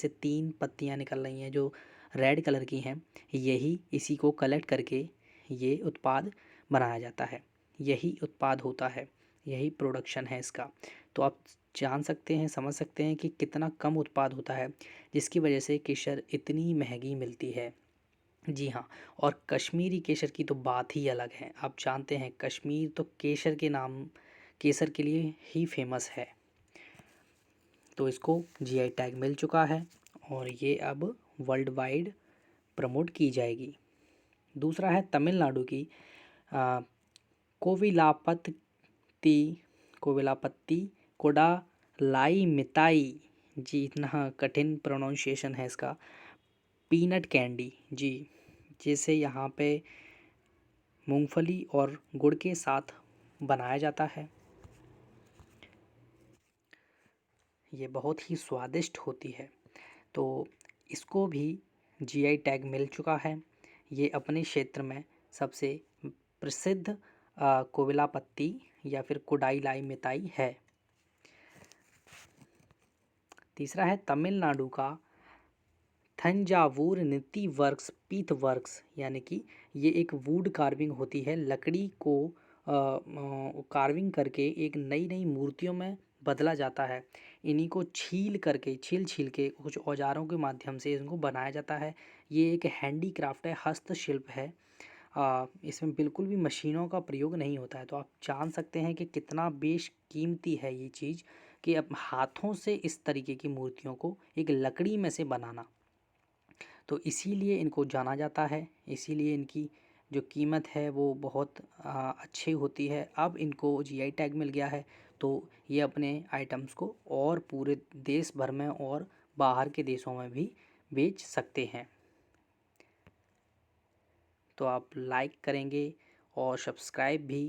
से 3 पत्तियाँ निकल रही हैं जो रेड कलर की हैं। यही इसी को कलेक्ट करके ये उत्पाद बनाया जाता है। यही उत्पाद होता है, यही प्रोडक्शन है इसका। तो आप जान सकते हैं, समझ सकते हैं कि कितना कम उत्पाद होता है, जिसकी वजह से केसर इतनी महंगी मिलती है। जी हाँ, और कश्मीरी केसर की तो बात ही अलग है। आप जानते हैं कश्मीर तो केसर के लिए ही फेमस है। तो इसको जीआई टैग मिल चुका है और ये अब वर्ल्ड वाइड प्रमोट की जाएगी। दूसरा है तमिलनाडु की आ, कोविलापत्ती कोविलापत्ती कोडालाई मिताई। जी, इतना कठिन प्रोनाउंसिएशन है इसका। पीनट कैंडी जी, जिसे यहाँ पे मूंगफली और गुड़ के साथ बनाया जाता है। ये बहुत ही स्वादिष्ट होती है। तो इसको भी जीआई टैग मिल चुका है। ये अपने क्षेत्र में सबसे प्रसिद्ध कोविलापत्ती या फिर कोडाईलाई मिताई है। तीसरा है तमिलनाडु का थंजावुर निति वर्क्स पीथ वर्क्स, यानी कि ये एक वुड कार्विंग होती है। लकड़ी को कार्विंग करके एक नई नई मूर्तियों में बदला जाता है। इन्हीं को छील छील के कुछ औजारों के माध्यम से इनको बनाया जाता है। ये एक हैंडीक्राफ्ट है, हस्तशिल्प है। इसमें बिल्कुल भी मशीनों का प्रयोग नहीं होता है। तो आप जान सकते हैं कि कितना बेशकीमती है ये चीज़, कि अब हाथों से इस तरीके की मूर्तियों को एक लकड़ी में से बनाना। तो इसीलिए इनको जाना जाता है, इसीलिए इनकी जो कीमत है वो बहुत अच्छी होती है। अब इनको जीआई टैग मिल गया है, तो ये अपने आइटम्स को और पूरे देश भर में और बाहर के देशों में भी बेच सकते हैं। तो आप लाइक करेंगे और सब्सक्राइब भी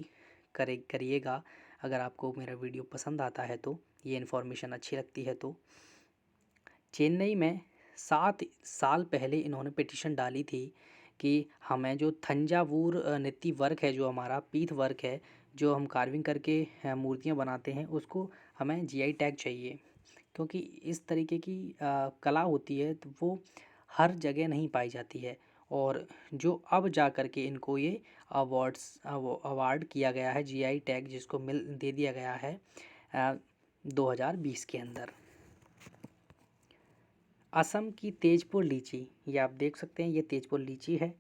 करिएगा अगर आपको मेरा वीडियो पसंद आता है, तो ये इन्फॉर्मेशन अच्छी लगती है। तो चेन्नई में 7 साल पहले इन्होंने पिटीशन डाली थी कि हमें जो थंजावुर नृत्य वर्क है, जो हमारा पीठ वर्क है, जो हम कार्विंग करके मूर्तियाँ बनाते हैं, उसको हमें जीआई टैग चाहिए। क्योंकि इस तरीके की कला होती है तो वो हर जगह नहीं पाई जाती है। और जो अब जा कर के इनको ये अवार्ड किया गया है, जीआई टैग जिसको दे दिया गया है 2020 के अंदर। असम की तेजपुर लीची, ये आप देख सकते हैं, ये तेजपुर लीची है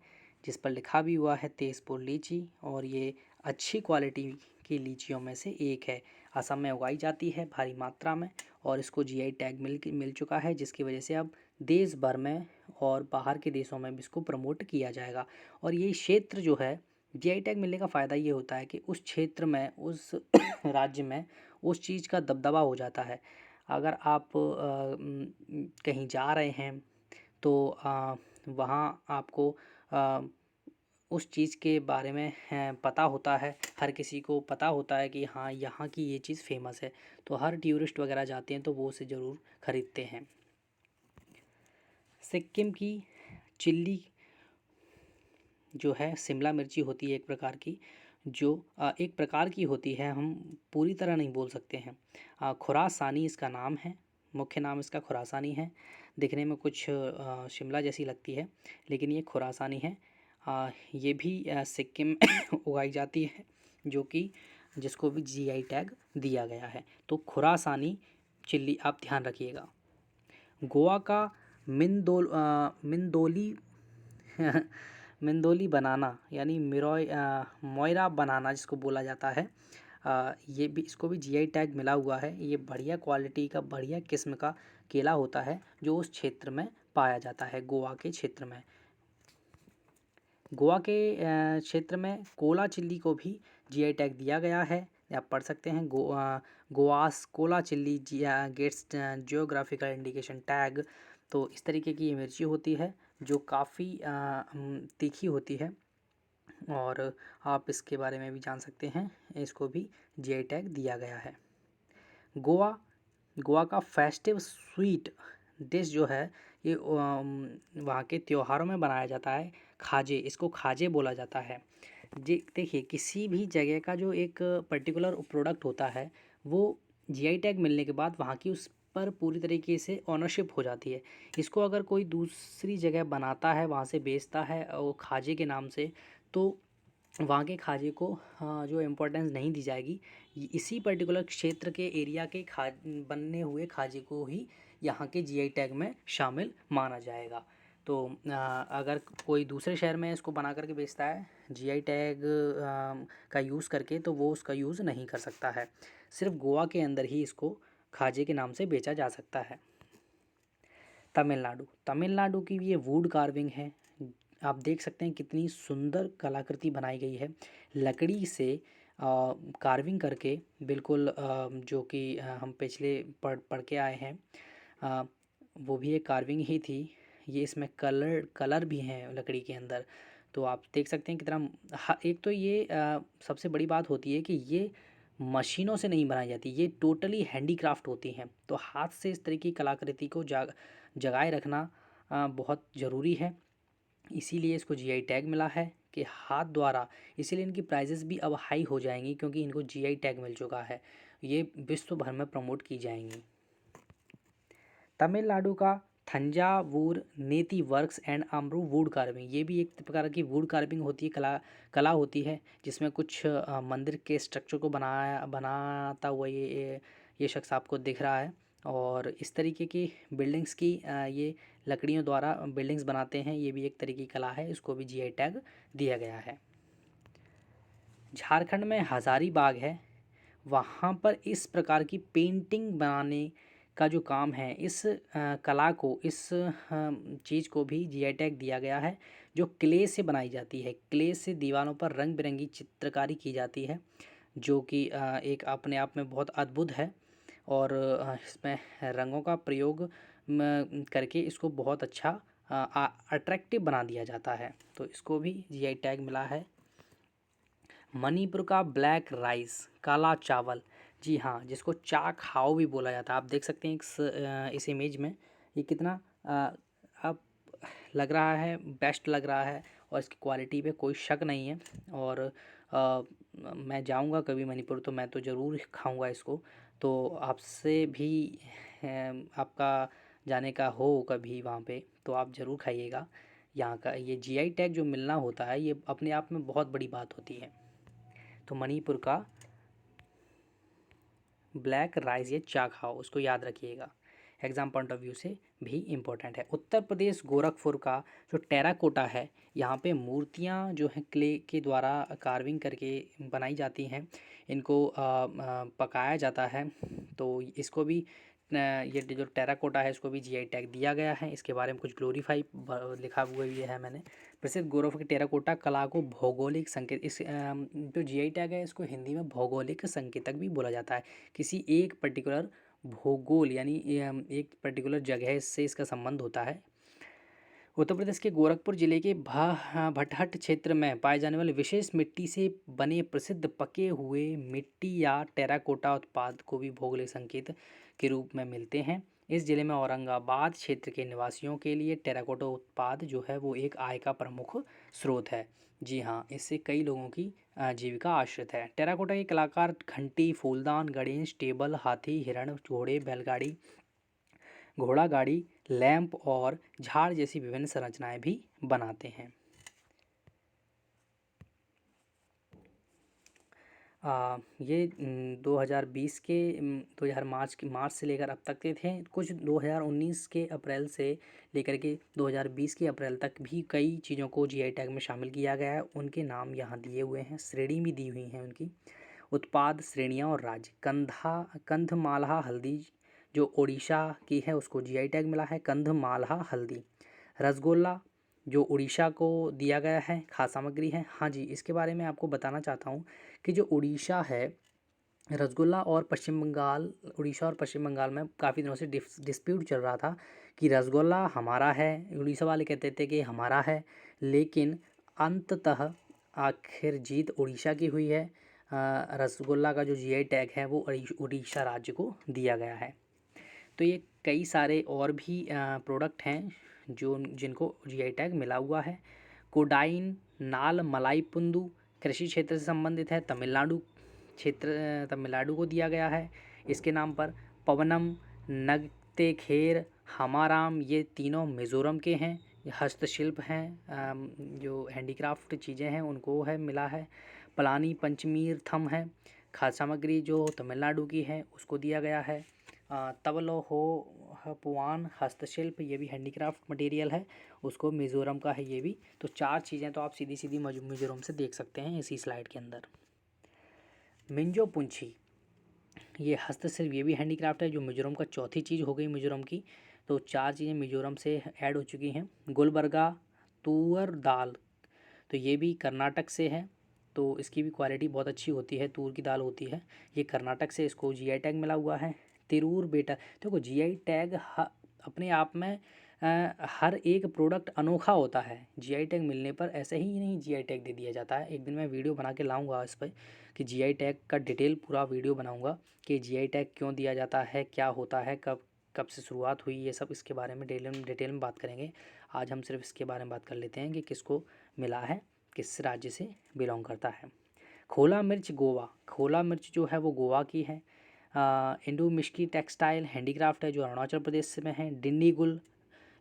जिस पर लिखा भी हुआ है तेजपुर लीची, और ये अच्छी क्वालिटी की लीचियों में से एक है। असम में उगाई जाती है भारी मात्रा में, और इसको जीआई टैग मिल चुका है, जिसकी वजह से अब देश भर में और बाहर के देशों में भी इसको प्रमोट किया जाएगा। और ये क्षेत्र जो है, जीआई टैग मिलने का फ़ायदा ये होता है कि उस क्षेत्र में, उस राज्य में उस चीज़ का दबदबा हो जाता है। अगर आप कहीं जा रहे हैं तो वहाँ आपको उस चीज़ के बारे में पता होता है, हर किसी को पता होता है कि हाँ यहाँ की ये चीज़ फेमस है। तो हर टूरिस्ट वगैरह जाते हैं तो वो उसे ज़रूर ख़रीदते हैं। सिक्किम की चिल्ली जो है, शिमला मिर्ची होती है एक प्रकार की, जो एक प्रकार की होती है, हम पूरी तरह नहीं बोल सकते हैं। खुरासानी इसका नाम है, मुख्य नाम इसका खुरासानी है। दिखने में कुछ शिमला जैसी लगती है, लेकिन ये खुरासानी है। ये भी सिक्किम में उगाई जाती है, जो कि जिसको भी जीआई टैग दिया गया है। तो खुरासानी चिल्ली आप ध्यान रखिएगा। गोवा का मिंदोली मिंदोली बनाना, यानी मोयरा बनाना जिसको बोला जाता है, ये भी, इसको भी जीआई टैग मिला हुआ है। ये बढ़िया क्वालिटी का, बढ़िया किस्म का केला होता है जो उस क्षेत्र में पाया जाता है, गोवा के क्षेत्र में। गोवा के क्षेत्र में कोला चिल्ली को भी जीआई टैग दिया गया है। आप पढ़ सकते हैं, Goa's Khola chilli gets geographical indication tag. तो इस तरीके की ये मिर्ची होती है जो काफ़ी तीखी होती है, और आप इसके बारे में भी जान सकते हैं, इसको भी जीआई टैग दिया गया है। गोवा का फेस्टिव स्वीट डिश जो है, ये वहाँ के त्योहारों में बनाया जाता है। खाजे, इसको खाजे बोला जाता है। जी देखिए, किसी भी जगह का जो एक पर्टिकुलर प्रोडक्ट होता है, वो जीआई टैग मिलने के बाद वहाँ की उस पर पूरी तरीके से ओनरशिप हो जाती है। इसको अगर कोई दूसरी जगह बनाता है, वहाँ से बेचता है वो खाजे के नाम से, तो वहाँ के खाजे को जो इम्पोर्टेंस नहीं दी जाएगी। इसी पर्टिकुलर क्षेत्र के एरिया के बनने हुए खाजे को ही यहाँ के जीआई टैग में शामिल माना जाएगा। तो अगर कोई दूसरे शहर में इसको बना करके बेचता है जीआई टैग का यूज़ करके, तो वो उसका यूज़ नहीं कर सकता है। सिर्फ गोवा के अंदर ही इसको खाजे के नाम से बेचा जा सकता है। तमिलनाडु, तमिलनाडु की ये वुड कार्विंग है। आप देख सकते हैं कितनी सुंदर कलाकृति बनाई गई है लकड़ी से कार्विंग करके। बिल्कुल जो कि हम पिछले पढ़ पढ़ के आए हैं, अ, वो भी एक कार्विंग ही थी। ये इसमें कलर कलर भी हैं लकड़ी के अंदर। तो आप देख सकते हैं कितना एक तो ये सबसे बड़ी बात होती है कि ये मशीनों से नहीं बनाई जाती, ये टोटली हैंडीक्राफ्ट होती हैं। तो हाथ से इस तरह की कलाकृति को जगाए रखना बहुत ज़रूरी है। इसीलिए इसको जीआई टैग मिला है कि हाथ द्वारा। इसीलिए इनकी प्राइजेस भी अब हाई हो जाएंगी क्योंकि इनको जीआई टैग मिल चुका है। ये विश्व भर में प्रमोट की जाएंगी। तमिलनाडु का थंजावुर नेति works and Amru wood carving, ये भी एक प्रकार की वुड कार्विंग होती है, कला होती है जिसमें कुछ मंदिर के स्ट्रक्चर को बनाता हुआ ये शख्स आपको दिख रहा है। और इस तरीके की बिल्डिंग्स की ये लकड़ियों द्वारा बिल्डिंग्स बनाते हैं। ये भी एक तरीके की कला है, इसको भी जीआई टैग दिया गया है। झारखंड में हज़ारीबाग है, वहाँ पर इस प्रकार की पेंटिंग बनाने का जो काम है, इस कला को, इस चीज़ को भी जीआई टैग दिया गया है। जो क्ले से बनाई जाती है, क्ले से दीवारों पर रंग बिरंगी चित्रकारी की जाती है, जो कि एक अपने आप में बहुत अद्भुत है। और इसमें रंगों का प्रयोग करके इसको बहुत अच्छा अट्रैक्टिव बना दिया जाता है। तो इसको भी जीआई टैग मिला है। मणिपुर का ब्लैक राइस, काला चावल, जी हाँ, जिसको चा खाओ भी बोला जाता है। आप देख सकते हैं इस इमेज में ये कितना अब लग रहा है, बेस्ट लग रहा है और इसकी क्वालिटी पे कोई शक नहीं है। और मैं जाऊंगा कभी मणिपुर तो मैं तो ज़रूर खाऊंगा इसको। तो आपसे भी आपका जाने का हो कभी वहाँ पे तो आप ज़रूर खाइएगा। यहाँ का ये जीआई टैग जो मिलना होता है, ये अपने आप में बहुत बड़ी बात होती है। तो मणिपुर का ब्लैक राइस या चा खाओ, उसको याद रखिएगा, एग्ज़ाम पॉइंट ऑफ व्यू से भी इम्पोर्टेंट है। उत्तर प्रदेश गोरखपुर का जो टेराकोटा है, यहाँ पे मूर्तियाँ जो हैं क्ले के द्वारा कार्विंग करके बनाई जाती हैं, इनको पकाया जाता है। तो इसको भी ये जो टेराकोटा है इसको भी जीआई टैग दिया गया है। इसके बारे में कुछ ग्लोरीफाई लिखा हुआ भी है मैंने। प्रसिद्ध गोरखपुर की टेराकोटा कला को भौगोलिक संकेत, इस जो जीआई टैग है इसको हिंदी में भौगोलिक संकेतक भी बोला जाता है। किसी एक पर्टिकुलर भूगोल यानी एक पर्टिकुलर जगह से इसका संबंध होता है। उत्तर प्रदेश के गोरखपुर जिले के भटहट क्षेत्र में पाए जाने वाले विशेष मिट्टी से बने प्रसिद्ध पके हुए मिट्टी या टेराकोटा उत्पाद को भी भौगोलिक संकेत के रूप में मिलते हैं। इस जिले में औरंगाबाद क्षेत्र के निवासियों के लिए टेराकोटा उत्पाद जो है वो एक आय का प्रमुख स्रोत है। जी हाँ, इससे कई लोगों की आजीविका आश्रित है। टेराकोटा के कलाकार घंटी, फूलदान, गणेश, टेबल, हाथी, हिरण, घोड़े, बैलगाड़ी, घोड़ा गाड़ी, लैंप और झाड़ जैसी विभिन्न संरचनाएं भी बनाते हैं। ये 2020 के 2000 मार्च से लेकर अब तक के थे। कुछ 2019 के अप्रैल से लेकर के 2020 के अप्रैल तक भी कई चीज़ों को जीआई टैग में शामिल किया गया है। उनके नाम यहाँ दिए हुए हैं, श्रेणी भी दी हुई हैं उनकी। उत्पाद श्रेणियाँ और राज्य, कंधमाला हल्दी जो उड़ीसा की है उसको जीआई टैग मिला है, कंधमाला हल्दी। रसगुल्ला जो उड़ीसा को दिया गया है, खाद्य सामग्री है। हाँ जी, इसके बारे में आपको बताना चाहता हूँ कि जो उड़ीसा है, रसगुल्ला और पश्चिम बंगाल, उड़ीसा और पश्चिम बंगाल में काफ़ी दिनों से डिस्प्यूट चल रहा था कि रसगुल्ला हमारा है, उड़ीसा वाले कहते थे कि हमारा है, लेकिन अंततः आखिर जीत उड़ीसा की हुई है। रसगुल्ला का जो जीआई टैग है वो उड़ीसा राज्य को दिया गया है। तो ये कई सारे और भी प्रोडक्ट हैं जो जिनको जीआई टैग मिला हुआ है। कोडाइन नाल मलाई पुंदु कृषि क्षेत्र से संबंधित है, तमिलनाडु को दिया गया है इसके नाम पर। पवनम नगते खेर, हमाराम, ये तीनों मिज़ोरम के हैं। हस्तशिल्प हैं, जो हैंडीक्राफ्ट चीज़ें हैं उनको है मिला है। पलानी पंचमीर थम है। खाद्य सामग्री जो तमिलनाडु की है उसको दिया गया है। तवलो हो पुआन हस्तशिल्प, ये भी हैंडीक्राफ्ट मटेरियल है, उसको मिज़ोरम का है ये भी। तो 4 चीज़ें तो आप सीधी सीधी मिज़ोरम से देख सकते हैं इसी स्लाइड के अंदर। मिंजो पुंछी, ये हस्तशिल्प, ये भी हैंडीक्राफ्ट है, जो मिज़ोरम का चौथी चीज़ हो गई मिज़ोरम की। तो 4 चीज़ें मिज़ोरम से ऐड हो चुकी हैं। गुलबर्गा तुअर दाल, तो ये भी कर्नाटक से है, तो इसकी भी क्वालिटी बहुत अच्छी होती है, तूर की दाल होती है। ये कर्नाटक से, इसको जीआई टैग मिला हुआ है। तिरूर बेटा, देखो जीआई टैग अपने आप में हर एक प्रोडक्ट अनोखा होता है। जीआई टैग मिलने पर ऐसे ही नहीं जीआई टैग दे दिया जाता है। एक दिन मैं वीडियो बना के लाऊंगा इस पर कि जीआई टैग का डिटेल पूरा वीडियो बनाऊंगा कि जीआई टैग क्यों दिया जाता है, क्या होता है, कब कब से शुरुआत हुई, ये सब इसके बारे में डिटेल में बात करेंगे। आज हम सिर्फ इसके बारे में बात कर लेते हैं कि किसको मिला है, किस राज्य से बिलोंग करता है। खोला मिर्च गोवा, खोला मिर्च जो है वो गोवा की है। इंडो मिश्की टेक्सटाइल हैंडीक्राफ्ट है जो अरुणाचल प्रदेश में है। डिंडीगुल,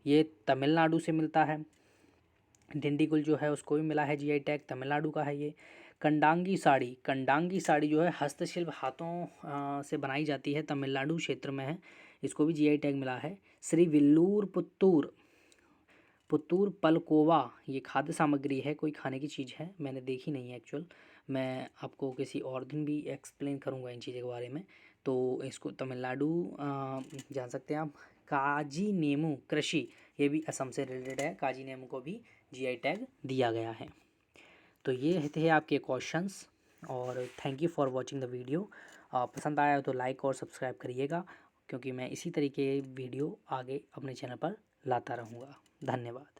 ये तमिलनाडु से मिलता है। डिंडीगुल जो है उसको भी मिला है जीआई टैग, तमिलनाडु का है ये। कंडांगी साड़ी, कंडांगी साड़ी जो है हस्तशिल्प हाथों से बनाई जाती है, तमिलनाडु क्षेत्र में है, इसको भी जीआई टैग मिला है। श्री विल्लूर पुत्तूर, पुत्तूर पलकोवा, ये खाद्य सामग्री है, कोई खाने की चीज़ है, मैंने देखी नहीं है एक्चुअल, मैं आपको किसी और दिन भी एक्सप्लेन करूँगा इन चीज़ों के बारे में। तो इसको तमिलनाडु जान सकते हैं आप। काजी नेमू कृषि, ये भी असम से रिलेटेड है, काजी नेमू को भी जीआई टैग दिया गया है। तो ये थे आपके क्वेश्चंस, और thank you for watching the video. पसंद आया तो लाइक और सब्सक्राइब करिएगा, क्योंकि मैं इसी तरीके वीडियो आगे अपने चैनल पर लाता रहूँगा। धन्यवाद।